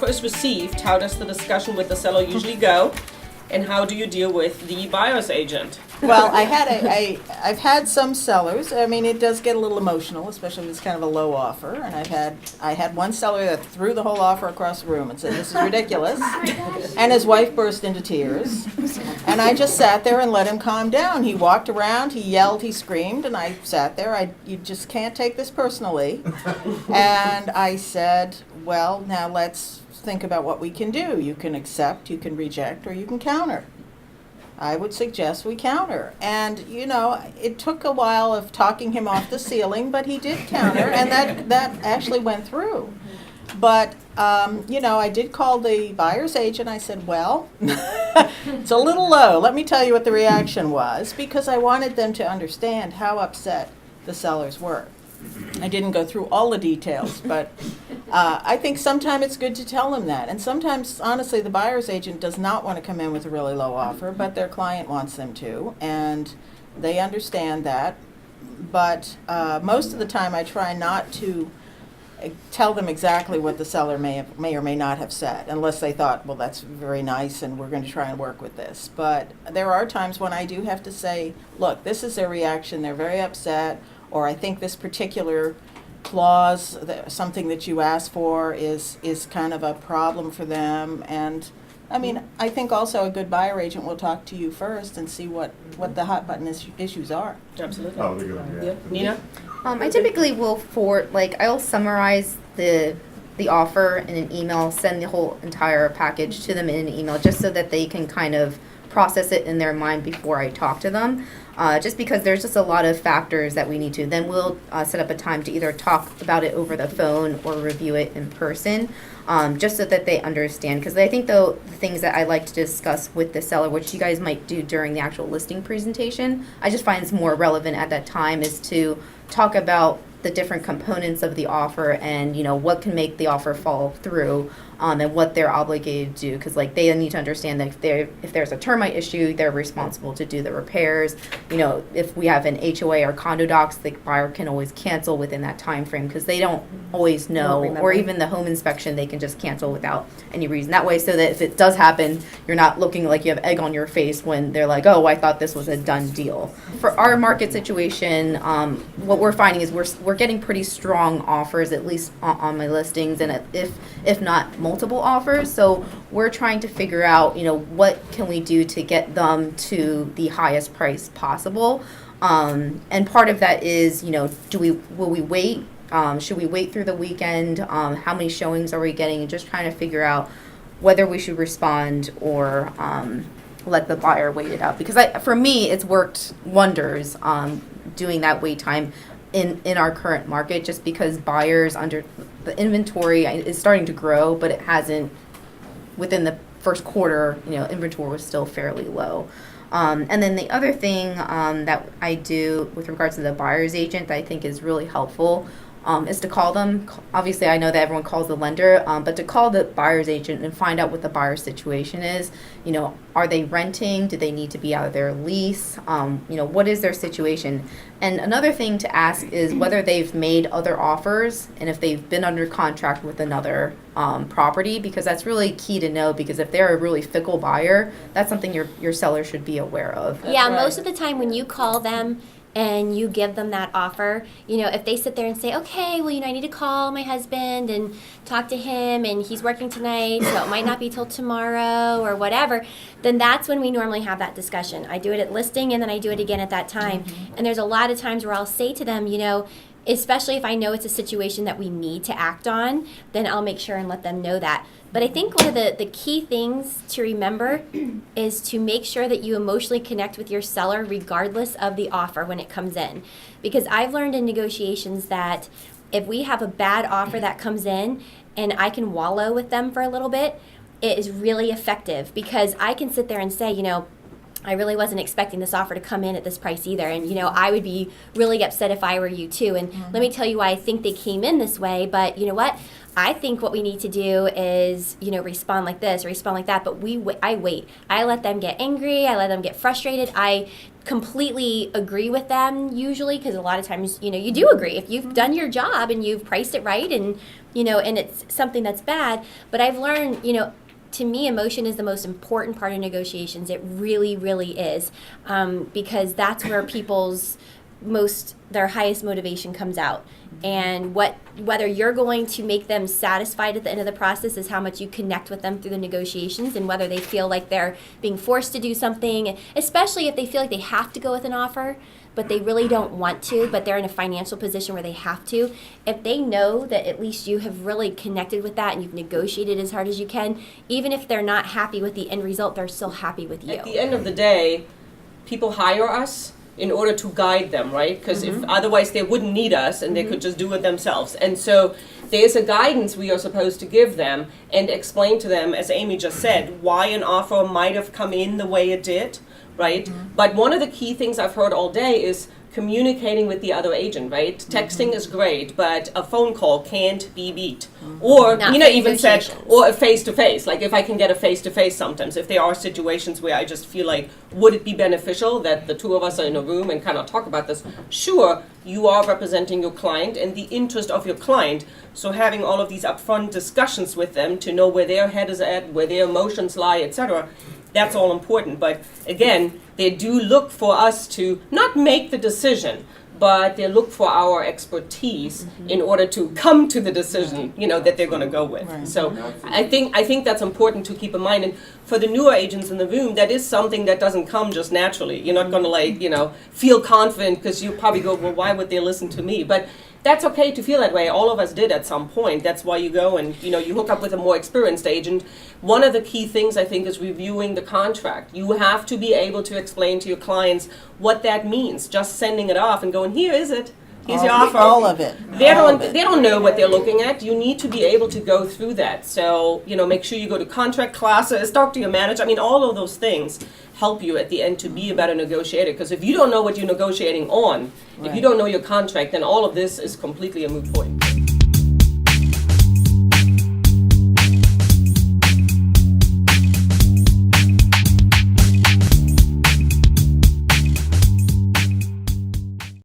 offer is received, how does the discussion with the seller usually go? And how do you deal with the buyer's agent? Well, I've had some sellers. I mean, it does get a little emotional, especially if it's kind of a low offer. And I had one seller that threw the whole offer across the room and said, "This is ridiculous," and his wife burst into tears. And I just sat there and let him calm down. He walked around, he yelled, he screamed, and I sat there. You just can't take this personally. And I said, "Well, now let's think about what we can do. You can accept, you can reject, or you can counter." I would suggest we counter. And, it took a while of talking him off the ceiling, but he did counter, and that actually went through. But, I did call the buyer's agent. I said, "Well, it's a little low. Let me tell you what the reaction was," because I wanted them to understand how upset the sellers were. I didn't go through all the details, but I think sometimes it's good to tell them that. And sometimes, honestly, the buyer's agent does not want to come in with a really low offer, but their client wants them to, and they understand that. But most of the time, I try not to tell them exactly what the seller may or may not have said, unless they thought, "Well, that's very nice, and we're going to try and work with this." But there are times when I do have to say, "Look, this is their reaction. They're very upset," or "I think this particular clause, something that you asked for, is kind of a problem for them." And I mean, I think also a good buyer agent will talk to you first and see what the hot button issues are. Absolutely. Oh, they're good. Yeah. Nina? I typically will I'll summarize the offer in an email, send the whole entire package to them in an email, just so that they can kind of process it in their mind before I talk to them. Just because there's just a lot of factors that we need to. Then we'll set up a time to either talk about it over the phone or review it in person, just so that they understand. Because I think the things that I like to discuss with the seller, which you guys might do during the actual listing presentation, I just find it's more relevant at that time, is to talk about the different components of the offer and what can make the offer fall through, and what they're obligated to do, because they need to understand that if there's a termite issue, they're responsible to do the repairs. If we have an HOA or condo docs, the buyer can always cancel within that time frame, because they don't always know, or even the home inspection, they can just cancel without any reason. That way, so that if it does happen, you're not looking like you have egg on your face when they're like, "Oh, I thought this was a done deal." For our market situation, what we're finding is we're getting pretty strong offers, at least on my listings, and if not multiple offers. So we're trying to figure out, what can we do to get them to the highest price possible. And part of that is, will we wait? Should we wait through the weekend? How many showings are we getting? And just trying to figure out whether we should respond or let the buyer wait it out. Because for me, it's worked wonders doing that wait time in our current market, just because buyers under the inventory is starting to grow, but it hasn't within the first quarter. Inventory was still fairly low. And then the other thing that I do with regards to the buyer's agent that I think is really helpful is to call them. Obviously, I know that everyone calls the lender, but to call the buyer's agent and find out what the buyer's situation is. Are they renting? Do they need to be out of their lease? What is their situation? And another thing to ask is whether they've made other offers and if they've been under contract with another property, because that's really key to know, because if they're a really fickle buyer, that's something your seller should be aware of. Yeah, most of the time when you call them and you give them that offer, if they sit there and say, "Okay, well, I need to call my husband and talk to him, and he's working tonight, so it might not be till tomorrow," or whatever, then that's when we normally have that discussion. I do it at listing, and then I do it again at that time. And there's a lot of times where I'll say to them, especially if I know it's a situation that we need to act on, then I'll make sure and let them know that. But I think one of the key things to remember is to make sure that you emotionally connect with your seller regardless of the offer when it comes in. Because I've learned in negotiations that if we have a bad offer that comes in and I can wallow with them for a little bit, it is really effective, because I can sit there and say, I really wasn't expecting this offer to come in at this price either. And, I would be really upset if I were you too. And let me tell you why I think they came in this way. But you know what? I think what we need to do is, respond like this, respond like that. But I wait. I let them get angry. I let them get frustrated. I completely agree with them usually, because a lot of times, you do agree if you've done your job and you've priced it right, and and it's something that's bad. But I've learned, to me, emotion is the most important part of negotiations. It really, really is, because that's where their highest motivation comes out. And whether you're going to make them satisfied at the end of the process is how much you connect with them through the negotiations, and whether they feel like they're being forced to do something, especially if they feel like they have to go with an offer, but they really don't want to, but they're in a financial position where they have to. If they know that at least you have really connected with that and you've negotiated as hard as you can, even if they're not happy with the end result, they're still happy with you. At the end of the day, people hire us in order to guide them, right? Because if otherwise they wouldn't need us and they could just do it themselves. And so there's a guidance we are supposed to give them and explain to them, as Amy just said, why an offer might have come in the way it did, right? But one of the key things I've heard all day is communicating with the other agent, right? Texting is great, but a phone call can't be beat. Or, Not even said, negotiations. or a face-to-face. Like if I can get a face-to-face sometimes, if there are situations where I just feel like, would it be beneficial that the two of us are in a room and kind of talk about this? Sure, you are representing your client and the interest of your client. So having all of these upfront discussions with them to know where their head is at, where their emotions lie, etc., that's all important. But again, they do look for us to not make the decision, but they look for our expertise in order to come to the decision, that they're going to go with. Right. So I think that's important to keep in mind. And for the newer agents in the room, that is something that doesn't come just naturally. You're not going to feel confident because you probably go, well, why would they listen to me? But that's okay to feel that way. All of us did at some point. That's why you go and, you hook up with a more experienced agent. One of the key things, I think, is reviewing the contract. You have to be able to explain to your clients what that means. Just sending it off and going, here is it. Here's your offer. All of it. They don't know what they're looking at. You need to be able to go through that. So, make sure you go to contract classes, talk to your manager. All of those things help you at the end to be a better negotiator. Because if you don't know what you're negotiating on, if you don't know your contract, then all of this is completely a moot point.